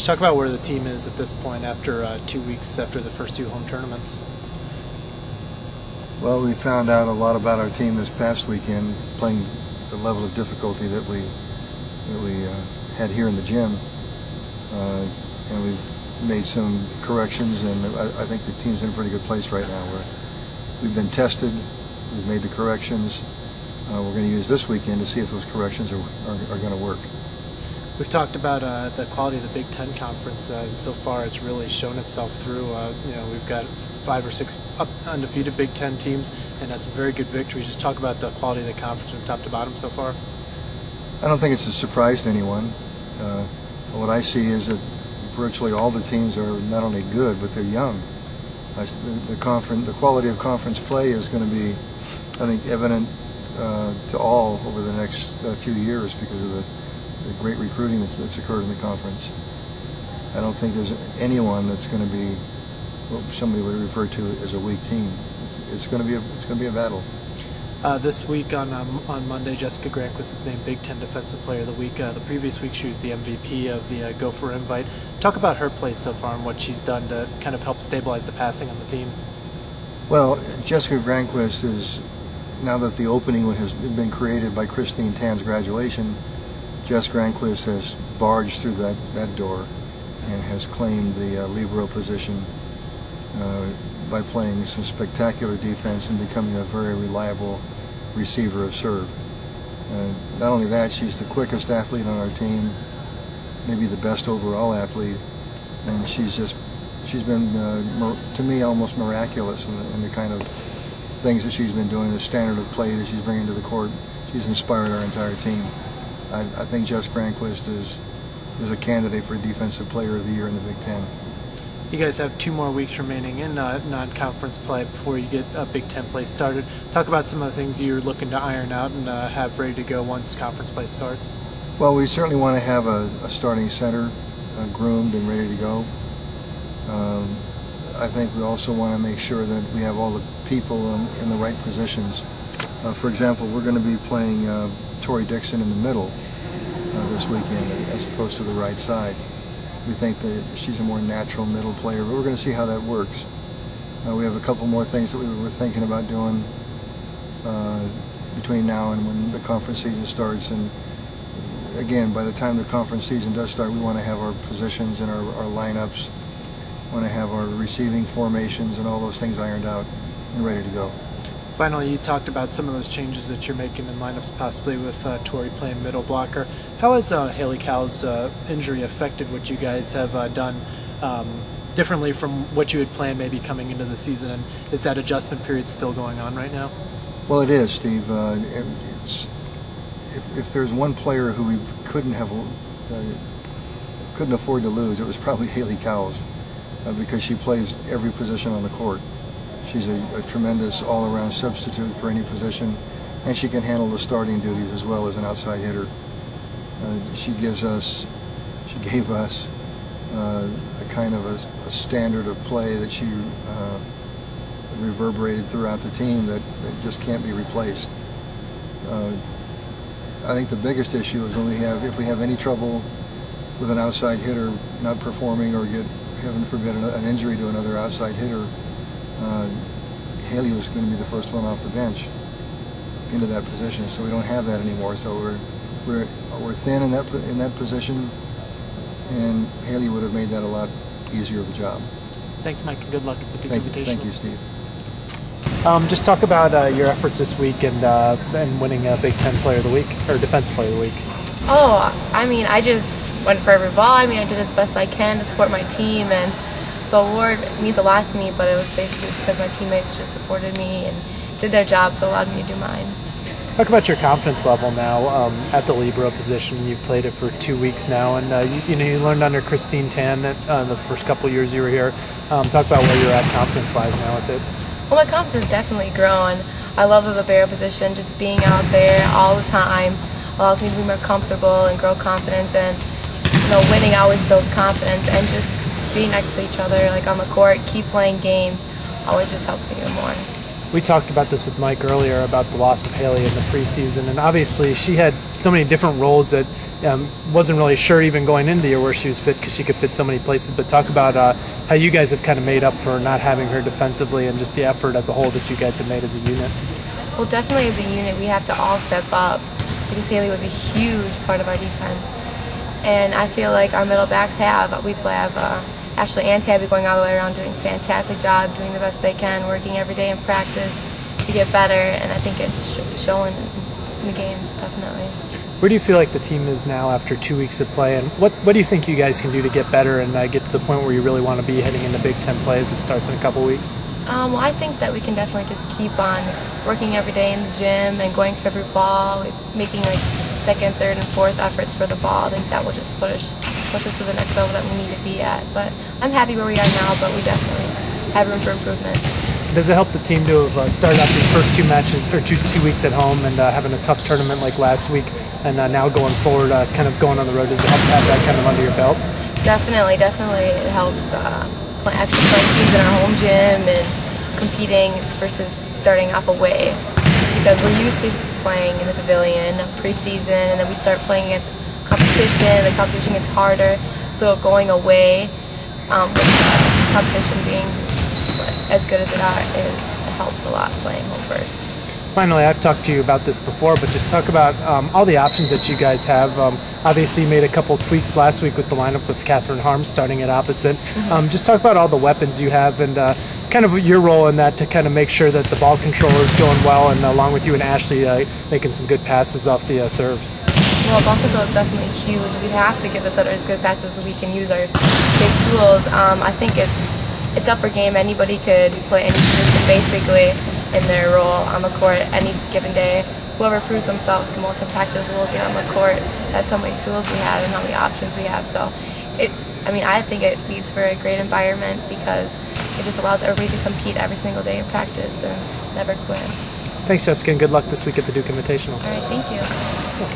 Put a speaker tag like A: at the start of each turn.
A: Just talk about where the team is at this point after 2 weeks after the first two home tournaments.
B: Well, we found out a lot about our team this past weekend, playing the level of difficulty that we had here in the gym, and we've made some corrections, and I think the team's in a pretty good place right now. We've been tested, we've made the corrections. We're going to use this weekend to see if those corrections are going to work.
A: We've talked about the quality of the Big Ten Conference. So far, it's really shown itself through. We've got 5 or 6 undefeated Big Ten teams, and that's some very good victories. Just talk about the quality of the conference from top to bottom so far.
B: I don't think it's a surprise to anyone. What I see is that virtually all the teams are not only good, but they're young. The quality of conference play is going to be, I think, evident to all over the next few years because of the great recruiting that's occurred in the conference. I don't think there's anyone that's going to be what somebody would refer to as a weak team. It's going to be a battle.
A: This week on Monday, Jessica Granquist was named Big Ten Defensive Player of the Week. The previous week she was the MVP of the Gopher Invite. Talk about her play so far and what she's done to kind of help stabilize the passing on the team.
B: Well, Jessica Granquist is, now that the opening has been created by Christine Tan's graduation, Jess Granquist has barged through that door and has claimed the libero position by playing some spectacular defense and becoming a very reliable receiver of serve. Not only that, she's the quickest athlete on our team, maybe the best overall athlete, and she's been, to me, almost miraculous in the kind of things that she's been doing, the standard of play that she's bringing to the court. She's inspired our entire team. I think Jess Granquist is a candidate for Defensive Player of the Year in the Big Ten.
A: You guys have 2 more weeks remaining in non-conference play before you get Big Ten play started. Talk about some of the things you're looking to iron out and have ready to go once conference play starts.
B: Well, we certainly want to have a starting center groomed and ready to go. I think we also want to make sure that we have all the people in the right positions. For example, we're going to be playing Tori Dixon in the middle this weekend as opposed to the right side. We think that she's a more natural middle player, but we're going to see how that works. We have a couple more things that we were thinking about doing between now and when the conference season starts. And again, by the time the conference season does start, we want to have our positions and our lineups, want to have our receiving formations and all those things ironed out and ready to go.
A: Finally, you talked about some of those changes that you're making in lineups, possibly with Tori playing middle blocker. How has Haley Cowell's injury affected what you guys have done differently from what you had planned maybe coming into the season? And is that adjustment period still going on right now?
B: Well, it is, Steve. If there's one player who we couldn't afford to lose, it was probably Haley Cowell, because she plays every position on the court. She's a tremendous all-around substitute for any position, and she can handle the starting duties as well as an outside hitter. She gave us a kind of a standard of play that she reverberated throughout the team that just can't be replaced. I think the biggest issue is if we have any trouble with an outside hitter not performing or get, heaven forbid, an injury to another outside hitter. Haley was going to be the first one off the bench into that position, so we don't have that anymore. So we're thin in that position, and Haley would have made that a lot easier of a job.
A: Thanks, Mike, and good luck at the Big Invitational.
B: Thank you, Steve.
A: Just talk about your efforts this week and winning Big Ten Player of the Week or Defensive Player of the Week.
C: Oh, I mean, I just went for every ball. I mean, I did it the best I can to support my team, and the award means a lot to me, but it was basically because my teammates just supported me and did their job, so allowed me to do mine.
A: Talk about your confidence level now at the libero position. You've played it for 2 weeks now, and you learned under Christine Tan the first couple of years you were here. Talk about where you're at confidence-wise now with it.
C: Well, my confidence has definitely grown. I love the libero position. Just being out there all the time allows me to be more comfortable and grow confidence, and winning always builds confidence, and just being next to each other, like on the court, keep playing games, always just helps me even more.
A: We talked about this with Mike earlier about the loss of Haley in the preseason, and obviously she had so many different roles that wasn't really sure even going into the year where she was fit because she could fit so many places. But talk about how you guys have kind of made up for not having her defensively and just the effort as a whole that you guys have made as a unit.
C: Well, definitely as a unit, we have to all step up because Haley was a huge part of our defense. And I feel like our middle backs have. We have Ashley and Tabby going all the way around doing a fantastic job, doing the best they can, working every day in practice to get better. And I think it's showing in the games, definitely.
A: Where do you feel like the team is now after 2 weeks of play? And what do you think you guys can do to get better and get to the point where you really want to be heading into Big Ten play as it starts in a couple weeks?
C: Well, I think that we can definitely just keep on working every day in the gym and going for every ball, making like second, third, and fourth efforts for the ball. I think that will just push us to the next level that we need to be at. But I'm happy where we are now, but we definitely have room for improvement.
A: Does it help the team to have started out these first 2 matches or two weeks at home and having a tough tournament like last week, and now going forward, kind of going on the road? Does it help to have that kind of under your belt?
C: Definitely it helps. Actually playing teams in our home gym and competing versus starting off away, because we're used to playing in the pavilion preseason, and then we start playing against competition. The competition gets harder, so going away with the competition being as good as it helps a lot playing home first.
A: Finally, I've talked to you about this before, but just talk about all the options that you guys have. Obviously, you made a couple tweaks last week with the lineup with Catherine Harms starting at opposite. Just talk about all the weapons you have and kind of your role in that to kind of make sure that the ball control is going well, and along with you and Ashley making some good passes off the serves.
C: Well, ball control is definitely huge. We have to give the setters good passes so we can use our big tools. I think it's up for game. Anybody could play any position basically in their role on the court any given day. Whoever proves themselves the most in practice will get on the court. That's how many tools we have and how many options we have. So, I think it leads for a great environment because it just allows everybody to compete every single day in practice and never quit.
A: Thanks, Jessica, and good luck this week at the Duke Invitational.
C: All right, thank you.